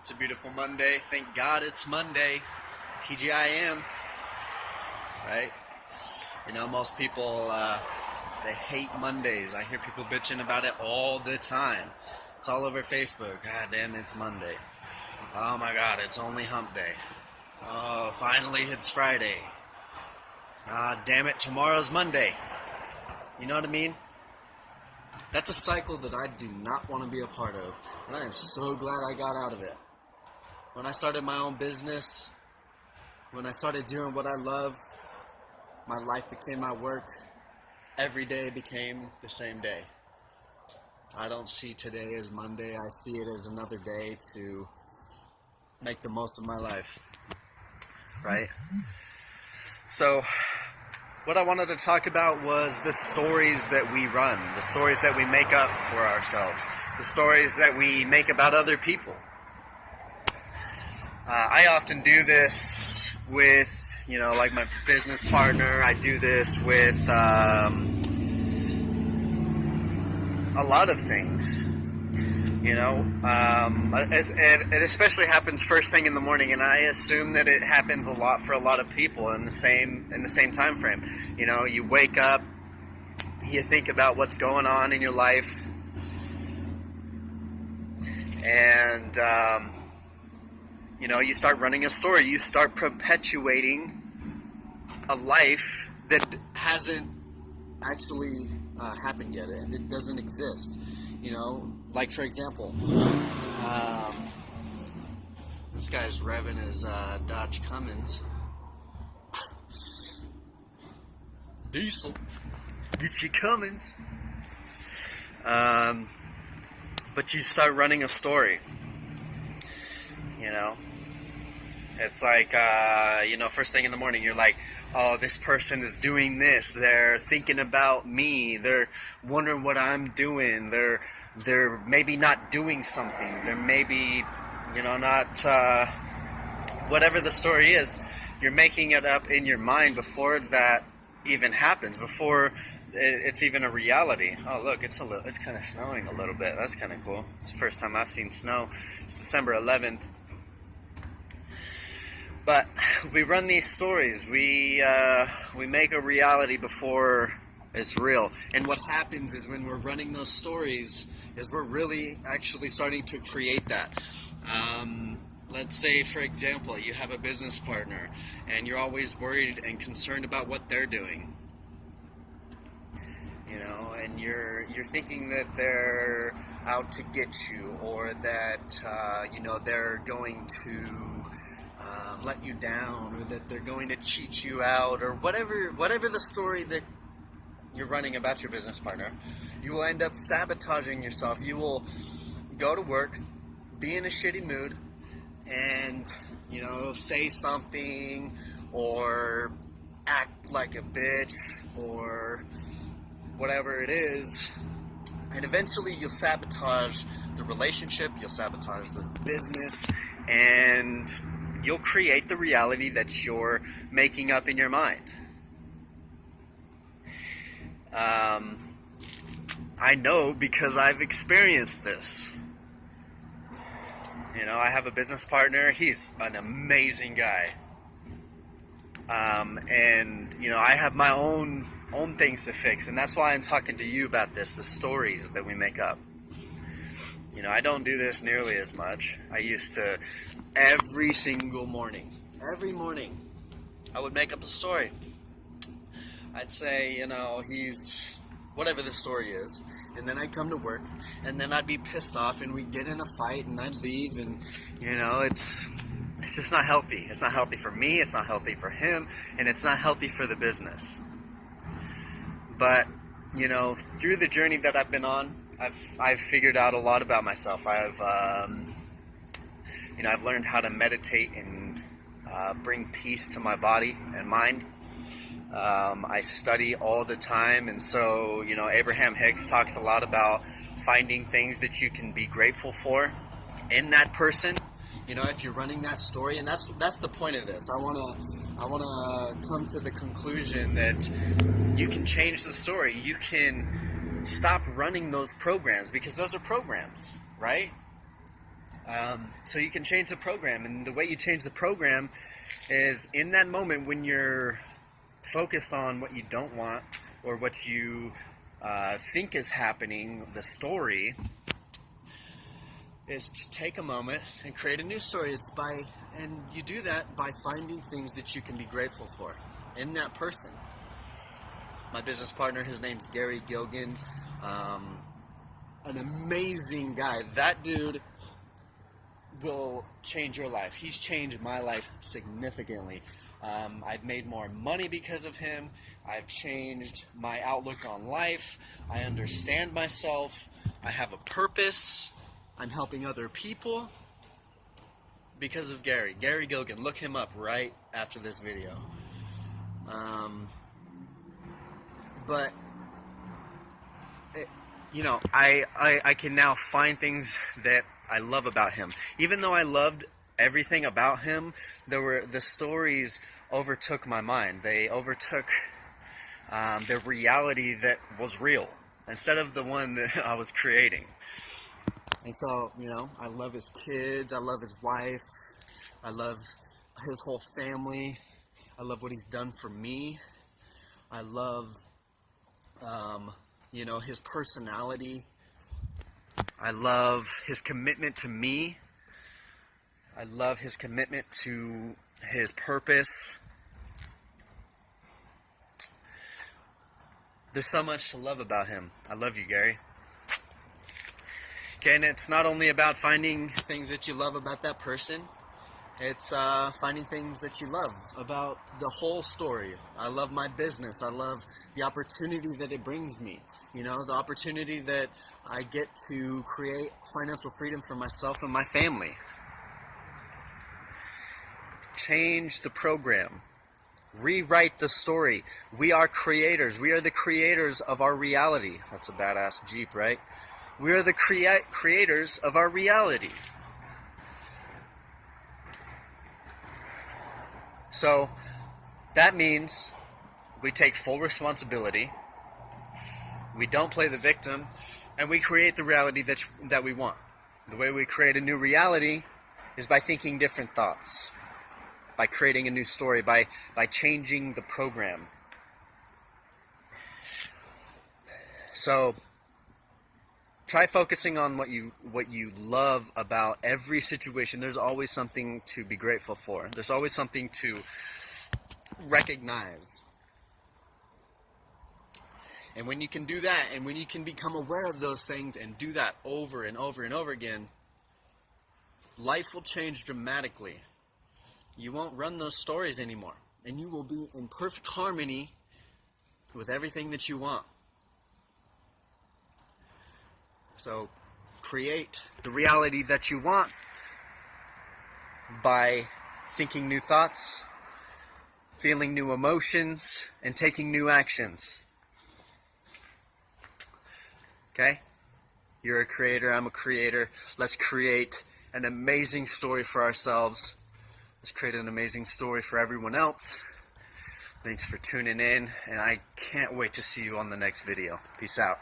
It's a beautiful Monday. Thank God it's Monday. TGIM. Right? You know, most people, they hate Mondays. I hear people bitching about it all the time. It's all over Facebook. God damn, it's Monday. Oh my God, it's only hump day. Oh, finally it's Friday. Ah, damn it, tomorrow's Monday. You know what I mean? That's a cycle that I do not want to be a part of. And I am so glad I got out of it. When I started my own business, when I started doing what I love, my life became my work. Every day became the same day. I don't see today as Monday. I see it as another day to make the most of my life. Right? So, what I wanted to talk about was the stories that we run, the stories that we make up for ourselves, the stories that we make about other people. I often do this with, like my business partner. I do this with a lot of things. It especially happens first thing in the morning, and I assume that it happens a lot for a lot of people in the same time frame. You wake up, you think about what's going on in your life, and you start running a story. You start perpetuating a life that hasn't actually happened yet. It doesn't exist. Like for example, this guy's revving his Dodge Cummins. Diesel, get your Cummins. But you start running a story. It's like, first thing in the morning, you're like, oh, this person is doing this. They're thinking about me. They're wondering what I'm doing. They're maybe not doing something. They're maybe, not, whatever the story is, you're making it up in your mind before that even happens, before it's even a reality. Oh, look, it's kind of snowing a little bit. That's kind of cool. It's the first time I've seen snow. It's December 11th. But we run these stories. We make a reality before it's real. And what happens is when we're running those stories is we're really actually starting to create that. Let's say, for example, you have a business partner and you're always worried and concerned about what they're doing. And you're thinking that they're out to get you, or that they're going to let you down, or that they're going to cheat you out, or whatever the story that you're running about your business partner. You will end up sabotaging yourself. You will go to work, be in a shitty mood, and say something or act like a bitch or whatever it is, and eventually you'll sabotage the relationship, you'll sabotage the business, and you'll create the reality that you're making up in your mind. I know because I've experienced this. I have a business partner. He's an amazing guy. And I have my own things to fix, and that's why I'm talking to you about this, the stories that we make up. I don't do this nearly as much. I used to, every morning, I would make up a story. I'd say, he's whatever the story is, and then I'd come to work, and then I'd be pissed off, and we'd get in a fight, and I'd leave, and it's just not healthy. It's not healthy for me, it's not healthy for him, and it's not healthy for the business. But, through the journey that I've been on, I've figured out a lot about myself. I've learned how to meditate and bring peace to my body and mind. I study all the time, and so, Abraham Hicks talks a lot about finding things that you can be grateful for in that person. If you're running that story, and that's the point of this. I wanna come to the conclusion that you can change the story. You can stop running those programs, because those are programs, right? So you can change the program, and the way you change the program is in that moment when you're focused on what you don't want or what you think is happening, the story, is to take a moment and create a new story. And you do that by finding things that you can be grateful for in that person. My business partner, his name's Gary Gilgan, an amazing guy. That dude will change your life. He's changed my life significantly. I've made more money because of him. I've changed my outlook on life. I understand myself. I have a purpose. I'm helping other people because of Gary. Gary Gilgan. Look him up right after this video. But I can now find things that I love about him. Even though I loved everything about him, the stories overtook my mind. They overtook the reality that was real instead of the one that I was creating. And so, I love his kids. I love his wife. I love his whole family. I love what he's done for me. I love, his personality. I love his commitment to me. I love his commitment to his purpose. There's so much to love about him. I love you, Gary. Okay, and it's not only about finding things that you love about that person. It's finding things that you love about the whole story. I love my business. I love the opportunity that it brings me. The opportunity that I get to create financial freedom for myself and my family. Change the program. Rewrite the story. We are creators. We are the creators of our reality. That's a badass Jeep, right? We are the creators of our reality. So that means we take full responsibility, we don't play the victim, and we create the reality that we want. The way we create a new reality is by thinking different thoughts, by creating a new story, by changing the program. So try focusing on what you love about every situation. There's always something to be grateful for. There's always something to recognize. And when you can do that, and when you can become aware of those things and do that over and over and over again, life will change dramatically. You won't run those stories anymore. And you will be in perfect harmony with everything that you want. So create the reality that you want by thinking new thoughts, feeling new emotions, and taking new actions. Okay? You're a creator, I'm a creator. Let's create an amazing story for ourselves. Let's create an amazing story for everyone else. Thanks for tuning in, and I can't wait to see you on the next video. Peace out.